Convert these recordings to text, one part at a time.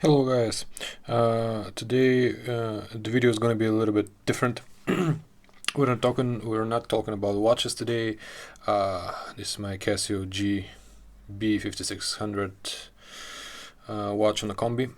Hello guys, today the video is going to be a little bit different. We're not talking about watches today. This is my Casio GB5600 watch on a combi.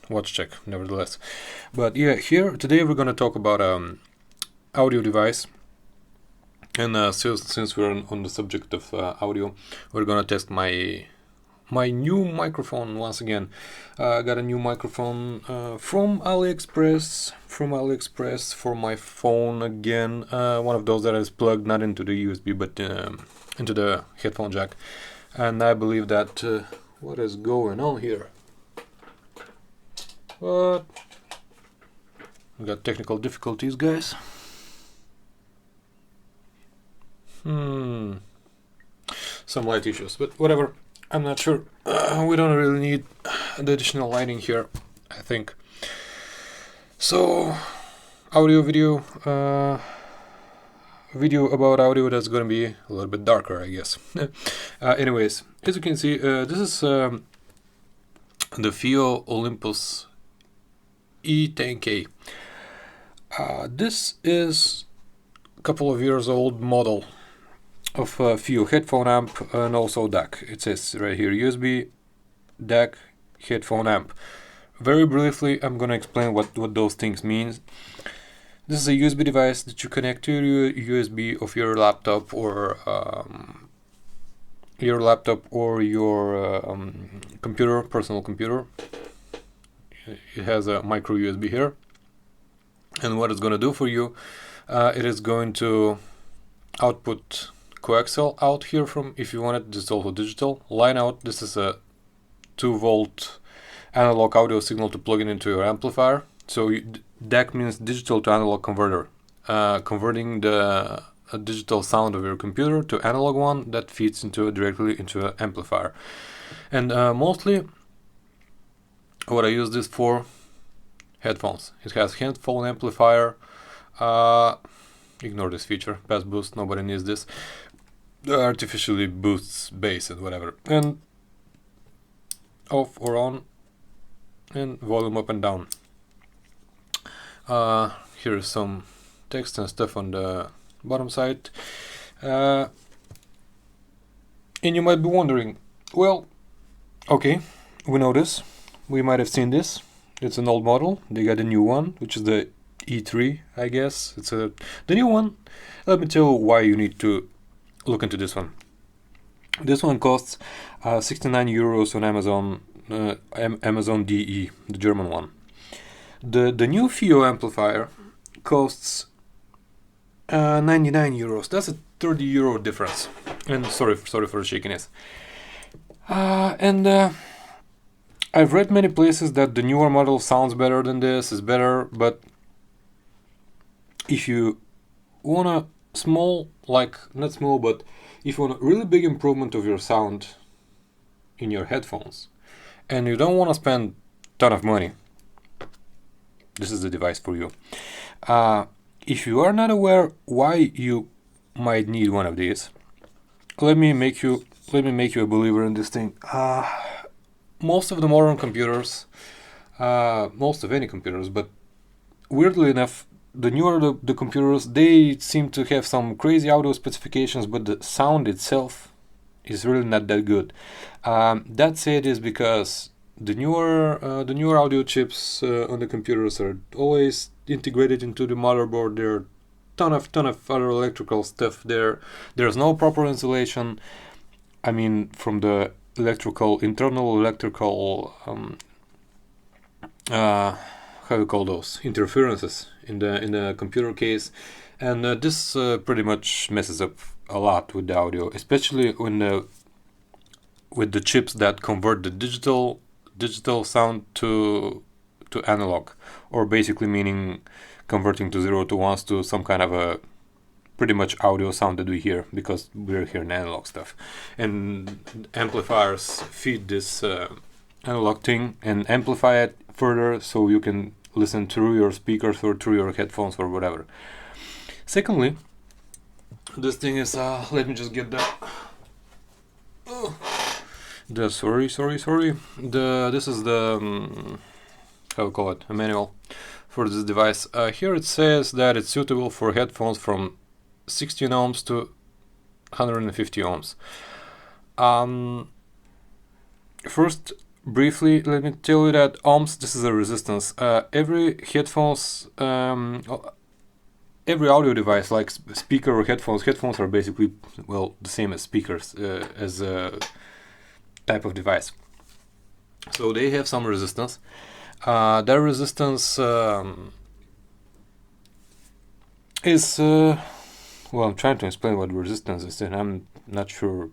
Watch check, nevertheless. But yeah, here today we're going to talk about audio device. And since we're on the subject of audio, we're going to test my new microphone once again. I got a new microphone from AliExpress for my phone again. One of those that is plugged not into the USB but into the headphone jack. And I believe that what is going on here? What? We got technical difficulties, guys. Some light issues, but whatever. I'm not sure. We don't really need the additional lighting here, I think. So, audio video about audio that's gonna be a little bit darker, I guess. Anyways, as you can see, this is the Fiio E10k. This is a couple of years old model of Fiio headphone amp and also DAC. It says right here USB, DAC, headphone amp. Very briefly, I'm gonna explain what those things mean. This is a USB device that you connect to your USB of your laptop or your computer, personal computer. It has a micro USB here, and what it's gonna do for you, it is going to output coaxial out here from, if you want it. This is also digital. Line out, this is a 2-volt analog audio signal to plug it into your amplifier. So DAC means digital to analog converter, converting the digital sound of your computer to analog one that feeds directly into an amplifier. And mostly what I use this for, headphones. It has headphone amplifier. Ignore this feature, bass boost, nobody needs this. Artificially boosts bass and whatever. And off or on, and volume up and down. Here's some text and stuff on the bottom side. And you might be wondering, well, okay, we know this. We might have seen this. It's an old model. They got a new one, which is the E3, I guess. It's the new one. Let me tell you why you need to look into this one. This one costs 69 euros on Amazon, Amazon DE, the German one. The new Fiio amplifier costs 99 euros. That's a 30 euro difference. And sorry for the shakiness. I've read many places that the newer model sounds better than this, is better, but if you want a small, like, not small, but if you want a really big improvement of your sound in your headphones, and you don't want to spend a ton of money, this is the device for you. If you are not aware why you might need one of these, let me make you a believer in this thing. Most of the modern computers, most of any computers, but weirdly enough, the newer the computers, they seem to have some crazy audio specifications, but the sound itself is really not that good. That said is because the newer audio chips on the computers are always integrated into the motherboard. There are ton of other electrical stuff there. There's no proper insulation. I mean, from the internal electrical how do you call those, interferences in the computer case, and this pretty much messes up a lot with the audio, especially with the chips that convert the digital sound to analog, or basically meaning converting to 0 to 1s to some kind of a pretty much audio sound that we hear, because we're hearing analog stuff, and amplifiers feed this analog thing and amplify it further so you can listen through your speakers or through your headphones or whatever. Secondly, this thing is let me just get that. This is the how we call it, a manual for this device. Here it says that it's suitable for headphones from 16 ohms to 150 ohms. First, briefly, let me tell you that ohms, this is a resistance. Every audio device like speaker or headphones are basically, well, the same as speakers, as a type of device. So they have some resistance. Their resistance is, well, I'm trying to explain what resistance is, and I'm not sure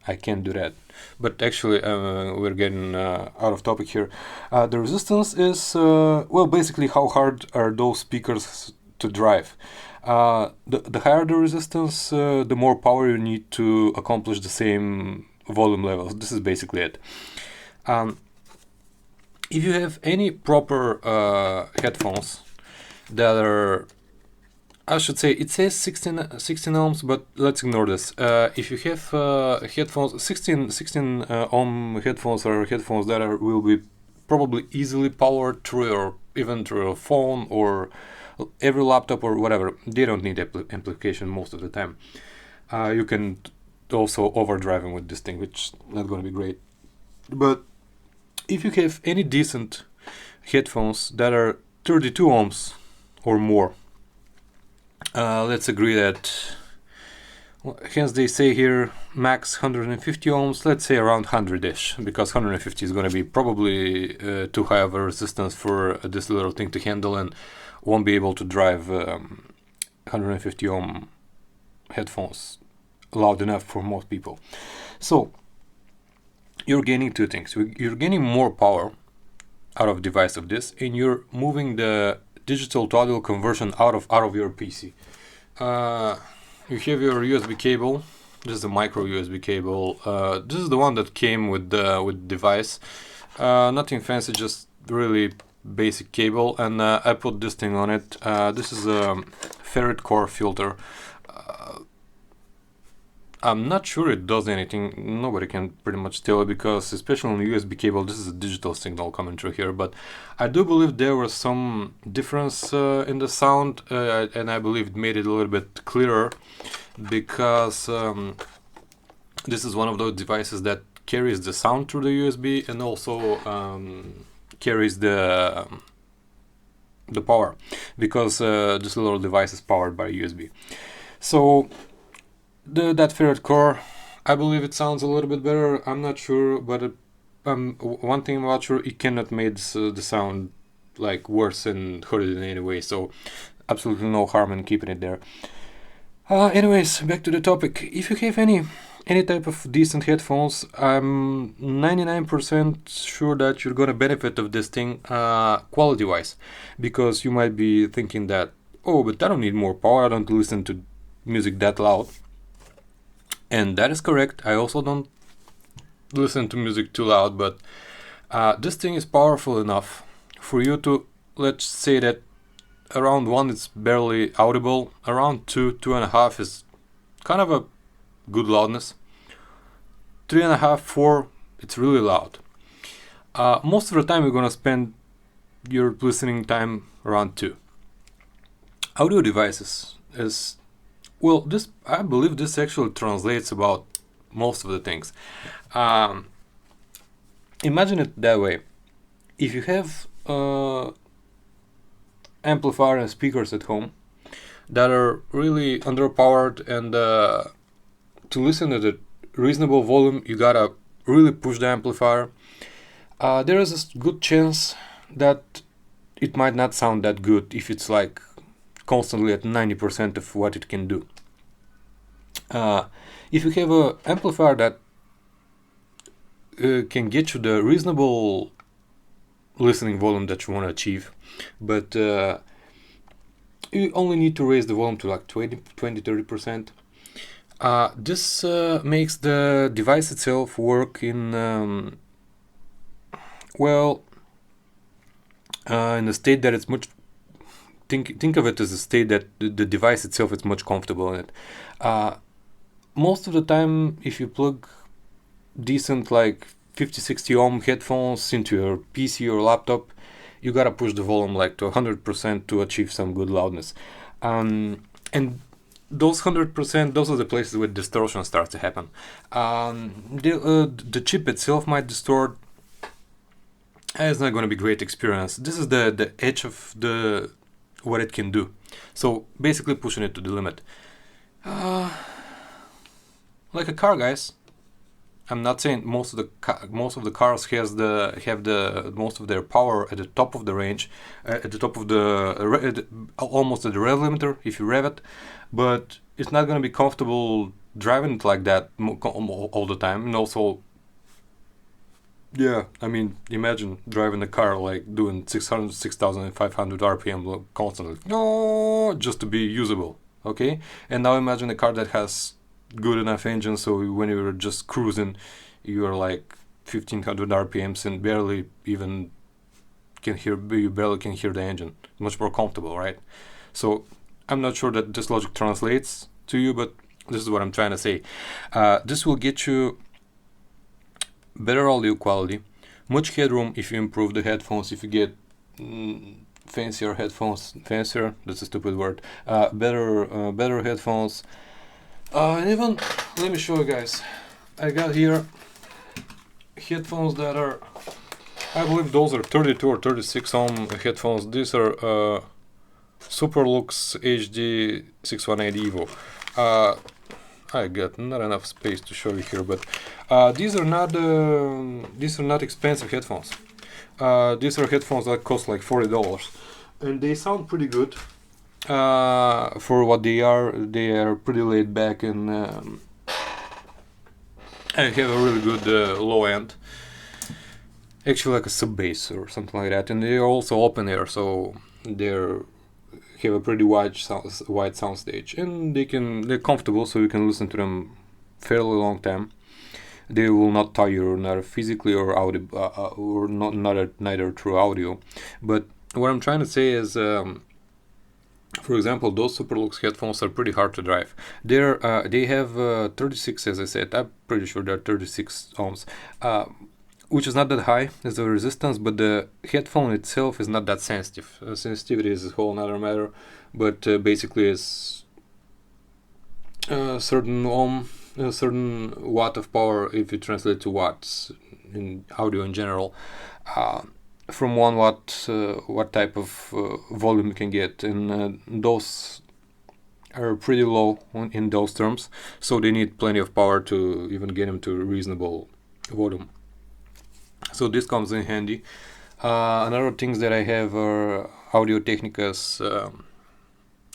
I can do that. But actually, we're getting out of topic here. The resistance is, well, basically how hard are those speakers to drive. The higher the resistance, the more power you need to accomplish the same volume levels. This is basically it. If you have any proper headphones that are, I should say, it says 16 ohms, but let's ignore this. If you have headphones, 16 ohm headphones are headphones that will be probably easily powered through even through your phone or every laptop or whatever. They don't need amplification most of the time. You can also overdrive them with this thing, which is not going to be great. But if you have any decent headphones that are 32 ohms or more, let's agree that, hence they say here max 150 ohms, let's say around 100-ish, because 150 is going to be probably too high of a resistance for this little thing to handle and won't be able to drive 150 ohm headphones loud enough for most people. So you're gaining two things. You're gaining more power out of a device of this, and you're moving the digital to audio conversion out of your PC. You have your USB cable. This is a micro USB cable. This is the one that came with the device. Nothing fancy, just really basic cable, and I put this thing on it. This is a ferrite core filter. I'm not sure it does anything. Nobody can pretty much tell it, because especially on the USB cable, this is a digital signal coming through here. But I do believe there was some difference in the sound, and I believe it made it a little bit clearer, because this is one of those devices that carries the sound through the USB and also carries the power, because this little device is powered by USB. So that ferrite core, I believe it sounds a little bit better. I'm not sure, but one thing I'm not sure, it cannot make the sound like worse and hurt it in any way. So absolutely no harm in keeping it there. Anyways, back to the topic. If you have any type of decent headphones, I'm 99% sure that you're gonna benefit of this thing quality-wise, because you might be thinking that, oh, but I don't need more power, I don't listen to music that loud. And that is correct. I also don't listen to music too loud, but this thing is powerful enough for you to, let's say that around 1 it's barely audible, around 2.5 is kind of a good loudness, 3.5, 4, it's really loud. Most of the time you're gonna spend your listening time around 2. Audio devices is, well, this, I believe this actually translates about most of the things. Imagine it that way. If you have amplifier and speakers at home that are really underpowered, and to listen at a reasonable volume, you gotta really push the amplifier. There is a good chance that it might not sound that good if it's like constantly at 90% of what it can do. If you have an amplifier that can get you the reasonable listening volume that you want to achieve, but you only need to raise the volume to like 20-30%. This makes the device itself work in in a state that it's much. Think of it as a state that the device itself is much comfortable in it. Most of the time, if you plug decent like 50-60 ohm headphones into your PC or laptop, you gotta push the volume like to 100% to achieve some good loudness. And those 100%, those are the places where distortion starts to happen. The chip itself might distort. It's not going to be great experience. This is the edge of the what it can do. So basically pushing it to the limit. Like a car, guys. I'm not saying most of the cars have the most of their power at the top of the range, at the top of almost at the rev limiter if you rev it, but it's not going to be comfortable driving it like that all the time. And also, yeah, I mean, imagine driving a car like doing 6,500 RPM constantly, no, just to be usable. Okay, and now imagine a car that has good enough engine, so when you're just cruising, you're like 1500 RPMs and you barely can hear the engine. Much more comfortable, right? So I'm not sure that this logic translates to you, but this is what I'm trying to say. This will get you better audio quality, much headroom if you improve the headphones, if you get fancier headphones, fancier, that's a stupid word, better headphones. And even, let me show you guys, I got here headphones that are, I believe those are 32 or 36 ohm headphones. These are Superlux HD 618 Evo. I got not enough space to show you here, but these are not expensive headphones. These are headphones that cost like $40, and they sound pretty good. For what they are pretty laid back and have a really good low end, actually like a sub bass or something like that, and they are also open air, so they're have a pretty wide sound stage, and they're comfortable, so you can listen to them fairly long time. They will not tire you, neither physically or audio, or neither through audio. But what I'm trying to say is, for example, those Superlux headphones are pretty hard to drive. They have 36, as I said. I'm pretty sure they're 36 ohms, which is not that high as the resistance, but the headphone itself is not that sensitive. Sensitivity is a whole other matter, but basically it's a certain watt of power, if you translate to watts in audio in general, from 1 watt, what type of volume you can get, and those are pretty low in those terms, so they need plenty of power to even get them to a reasonable volume. So this comes in handy. Another things that I have are Audio-Technica's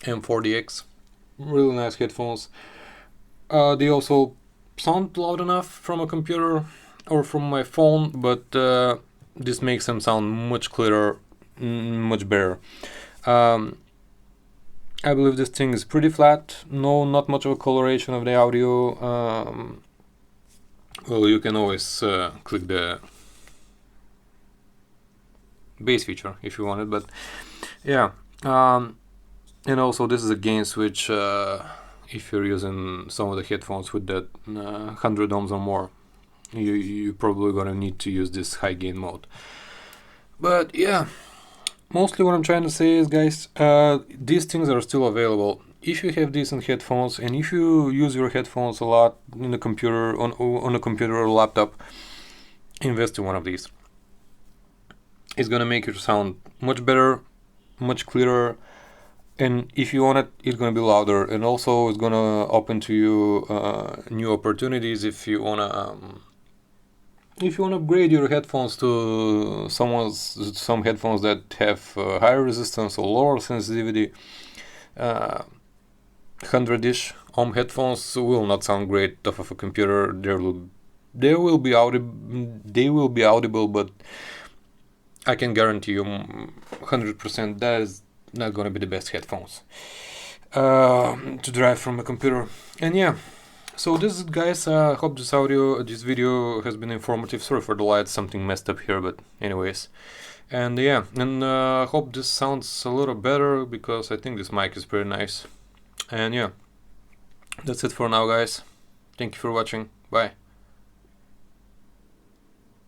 M4DX, really nice headphones. They also sound loud enough from a computer or from my phone, but this makes them sound much clearer, much better. I believe this thing is pretty flat, not much of a coloration of the audio. Well, you can always click the bass feature if you want it, but yeah. And also this is a gain switch if you're using some of the headphones with that 100 ohms or more. You're probably gonna need to use this high gain mode. But yeah, mostly what I'm trying to say is, guys, these things are still available. If you have decent headphones, and if you use your headphones a lot in a computer, on a computer or laptop, invest in one of these. It's gonna make your sound much better, much clearer, and if you want it, it's gonna be louder, and also it's gonna open to you new opportunities if you wanna upgrade your headphones to some headphones that have higher resistance or lower sensitivity. 100-ish ohm headphones will not sound great off of a computer. They will be audible, but I can guarantee you 100% that is not going to be the best headphones to drive from a computer. And yeah, so this is, guys, hope this video has been informative. Sorry for the light, something messed up here, but anyways. And yeah, and hope this sounds a little better, because I think this mic is pretty nice. And yeah, that's it for now, guys. Thank you for watching. Bye.